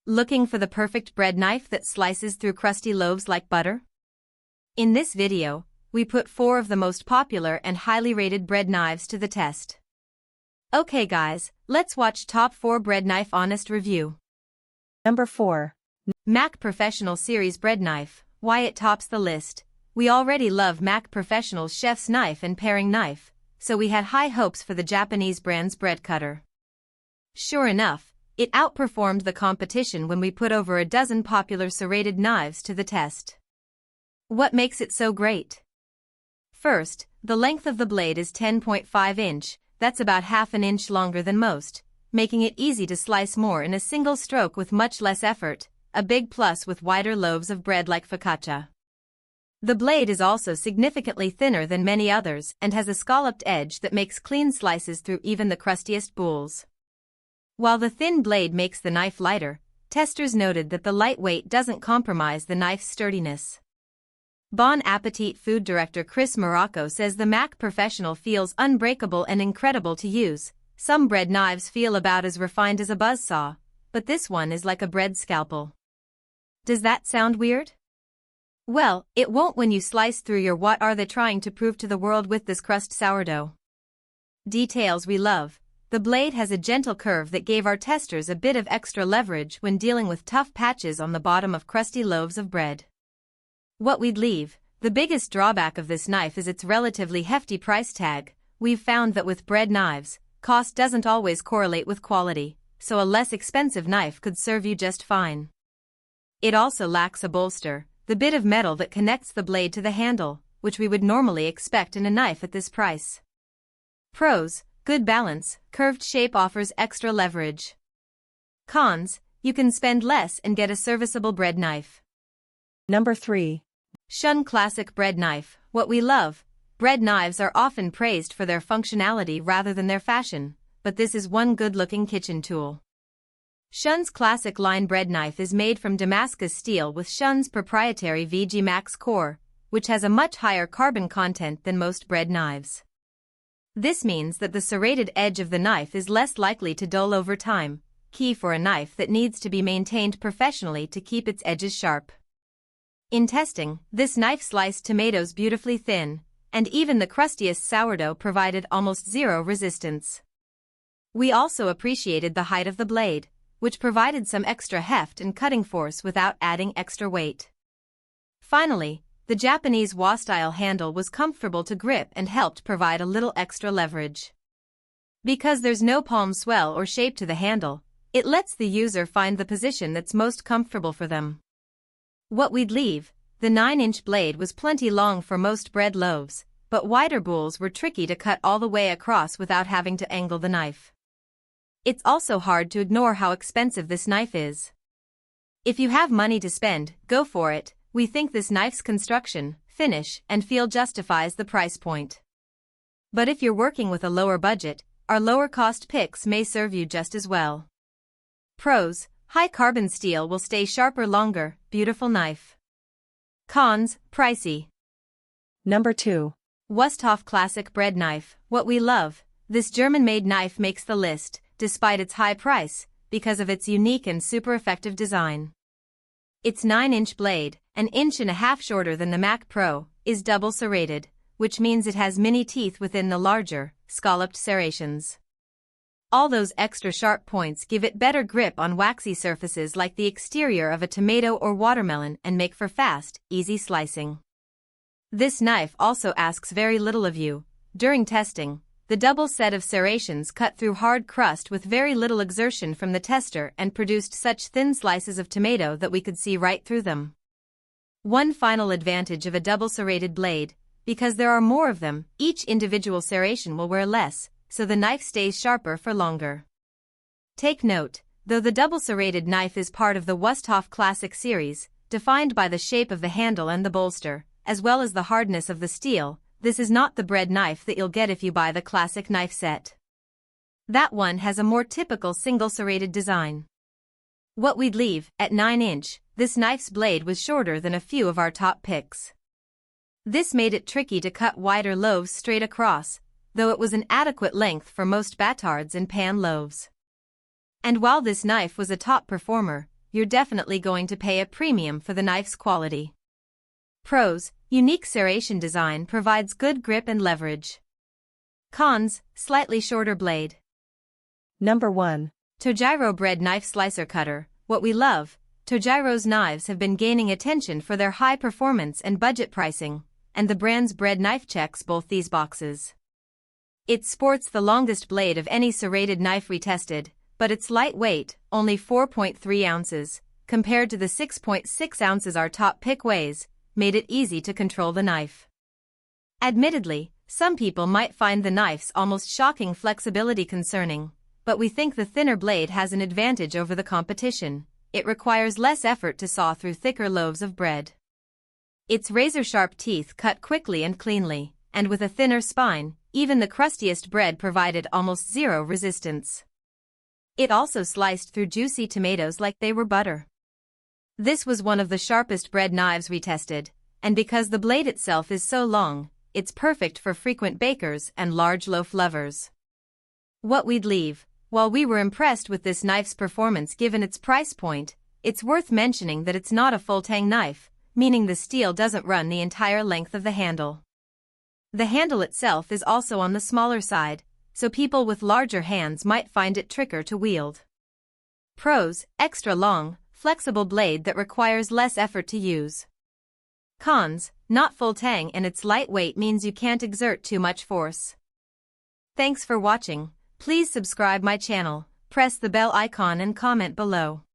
Looking for the perfect bread knife that slices through crusty loaves like butter? In this video, we put 4 of the most popular and highly rated bread knives to the test. Okay guys, let's watch top 4 bread knife honest review. Number 4. Mac Professional Series Bread Knife, why it tops the list. We already love Mac Professional's chef's knife and paring knife, so we had high hopes for the Japanese brand's bread cutter. Sure enough, it outperformed the competition when we put over a dozen popular serrated knives to the test. What makes it so great? First, the length of the blade is 10.5 inch, that's about half an inch longer than most, making it easy to slice more in a single stroke with much less effort, a big plus with wider loaves of bread like focaccia. The blade is also significantly thinner than many others and has a scalloped edge that makes clean slices through even the crustiest boules. While the thin blade makes the knife lighter, testers noted that the light weight doesn't compromise the knife's sturdiness. Bon Appetit food director Chris Morocco says the Mac Professional feels unbreakable and incredible to use. Some bread knives feel about as refined as a buzzsaw, but this one is like a bread scalpel. Does that sound weird? Well, it won't when you slice through your what are they trying to prove to the world with this crust sourdough. Details we love. The blade has a gentle curve that gave our testers a bit of extra leverage when dealing with tough patches on the bottom of crusty loaves of bread. What we'd leave, the biggest drawback of this knife is its relatively hefty price tag. We've found that with bread knives, cost doesn't always correlate with quality, so a less expensive knife could serve you just fine. It also lacks a bolster, the bit of metal that connects the blade to the handle, which we would normally expect in a knife at this price. Pros: good balance, curved shape offers extra leverage. Cons: you can spend less and get a serviceable bread knife. Number 3. Shun Classic Bread Knife, what we love. Bread knives are often praised for their functionality rather than their fashion, but this is one good-looking kitchen tool. Shun's Classic Line Bread Knife is made from Damascus steel with Shun's proprietary VG Max core, which has a much higher carbon content than most bread knives. This means that the serrated edge of the knife is less likely to dull over time, key for a knife that needs to be maintained professionally to keep its edges sharp. In testing, this knife sliced tomatoes beautifully thin, and even the crustiest sourdough provided almost zero resistance. We also appreciated the height of the blade, which provided some extra heft and cutting force without adding extra weight. Finally, the Japanese Wa-style handle was comfortable to grip and helped provide a little extra leverage. Because there's no palm swell or shape to the handle, it lets the user find the position that's most comfortable for them. What we'd leave, the 9-inch blade was plenty long for most bread loaves, but wider boules were tricky to cut all the way across without having to angle the knife. It's also hard to ignore how expensive this knife is. If you have money to spend, go for it. We think this knife's construction, finish, and feel justifies the price point. But if you're working with a lower budget, our lower-cost picks may serve you just as well. Pros: high carbon steel will stay sharper longer, beautiful knife. Cons: pricey. Number 2. Wüsthof Classic Bread Knife, what we love. This German-made knife makes the list, despite its high price, because of its unique and super effective design. Its 9-inch blade, an inch and a half shorter than the Mac Pro, is double serrated, which means it has mini teeth within the larger, scalloped serrations. All those extra sharp points give it better grip on waxy surfaces like the exterior of a tomato or watermelon and make for fast, easy slicing. This knife also asks very little of you. During testing, the double set of serrations cut through hard crust with very little exertion from the tester and produced such thin slices of tomato that we could see right through them. One final advantage of a double serrated blade: because there are more of them, each individual serration will wear less, so the knife stays sharper for longer. Take note, though the double serrated knife is part of the Wüsthof Classic series, defined by the shape of the handle and the bolster, as well as the hardness of the steel, this is not the bread knife that you'll get if you buy the classic knife set. That one has a more typical single serrated design. What we'd leave, at 9-inch, this knife's blade was shorter than a few of our top picks. This made it tricky to cut wider loaves straight across, though it was an adequate length for most batards and pan loaves. And while this knife was a top performer, you're definitely going to pay a premium for the knife's quality. Pros: unique serration design provides good grip and leverage. Cons: slightly shorter blade. Number 1. Tojiro Bread Knife Slicer Cutter. What we love: Tojiro's knives have been gaining attention for their high performance and budget pricing, and the brand's bread knife checks both these boxes. It sports the longest blade of any serrated knife we tested, but it's lightweight, only 4.3 ounces, compared to the 6.6 ounces our top pick weighs, made it easy to control the knife. Admittedly, some people might find the knife's almost shocking flexibility concerning, but we think the thinner blade has an advantage over the competition. It requires less effort to saw through thicker loaves of bread. Its razor-sharp teeth cut quickly and cleanly, and with a thinner spine, even the crustiest bread provided almost zero resistance. It also sliced through juicy tomatoes like they were butter. This was one of the sharpest bread knives we tested, and because the blade itself is so long, it's perfect for frequent bakers and large loaf lovers. What we'd leave: while we were impressed with this knife's performance given its price point, it's worth mentioning that it's not a full-tang knife, meaning the steel doesn't run the entire length of the handle. The handle itself is also on the smaller side, so people with larger hands might find it trickier to wield. Pros: extra long, flexible blade that requires less effort to use. Cons: not full tang and its lightweight means you can't exert too much force. Thanks for watching. Please subscribe my channel, press the bell icon and comment below.